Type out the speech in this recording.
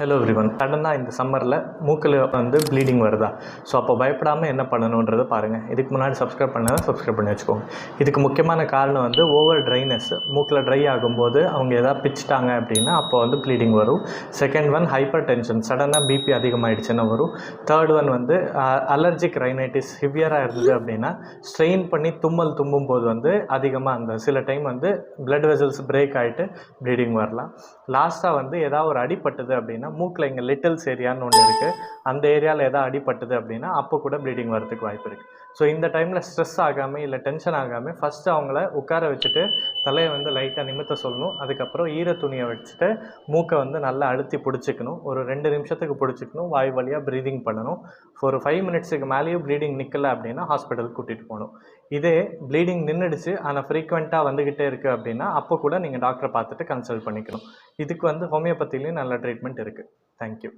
Hello everyone. சடனாக இந்த சம்மரில் மூக்கில் ப்ளீடிங் வருதா? ஸோ அப்போ பயப்படாமல் என்ன பண்ணணுன்றதை பாருங்கள். இதுக்கு முன்னாடி சப்ஸ்கிரைப் பண்ணால் சப்ஸ்கிரைப் பண்ணி வச்சுக்கோங்க. இதுக்கு முக்கியமான காரணம் ஓவர் ட்ரைனஸ். மூக்கில் ட்ரை ஆகும்போது அவங்க எதாவது பிச்சிட்டாங்க அப்படின்னா அப்போ ப்ளீடிங் வரும். செகண்ட் ஒன் ஹைப்பர் டென்ஷன், சடனாக பிபி அதிகமாகிடுச்சுன்னா வரும். தேர்ட் ஒன் அலர்ஜிக் ரைனைட்டிஸ் சிவியராக இருந்தது அப்படின்னா ஸ்ட்ரெயின் பண்ணி தும்பும்போது அதிகமாக சில டைம் பிளட் வெசல்ஸ் பிரேக் ஆகிட்டு ப்ளீடிங் வரலாம். லாஸ்ட்டாக ஏதாவது ஒரு அடிப்பட்டது அப்படின்னா மூக்கில் இங்கே லிட்டில்ஸ் ஏரியான்னு ஒன்று இருக்குது, அந்த ஏரியாவில் எதாவது அடிப்பட்டது அப்படின்னா அப்போ கூட ப்ளீடிங் வரதுக்கு வாய்ப்பு இருக்குது. ஸோ இந்த டைமில் ஸ்ட்ரெஸ் ஆகாமல் இல்லை டென்ஷன் ஆகாமல் ஃபஸ்ட்டு அவங்கள உட்கார வச்சுட்டு தலையை லைட்டாக நிமித்த சொல்லணும். அதுக்கப்புறம் ஈர துணியை வச்சுட்டு மூக்கை நல்லா அழுத்தி பிடிச்சிக்கணும். ஒரு 2 நிமிஷத்துக்கு பிடிச்சிக்கணும். வாய் வழியாக ப்ரீதிங் பண்ணணும். ஒரு 5 மினிட்ஸுக்கு மேலேயும் ப்ளீடிங் நிற்கலை அப்படின்னா ஹாஸ்பிட்டலுக்கு கூட்டிகிட்டு போகணும். இதே ப்ளீடிங் நின்றுடுச்சு ஆனால் ஃப்ரீக்வெண்ட்டாக வந்துக்கிட்டே இருக்குது அப்படின்னா அப்போ கூட நீங்கள் டாக்டரை பார்த்துட்டு கன்சல்ட் பண்ணிக்கணும். இதுக்கு ஹோமியோபதிலையும் நல்ல ட்ரீட்மெண்ட் இருக்குது. தேங்க்யூ.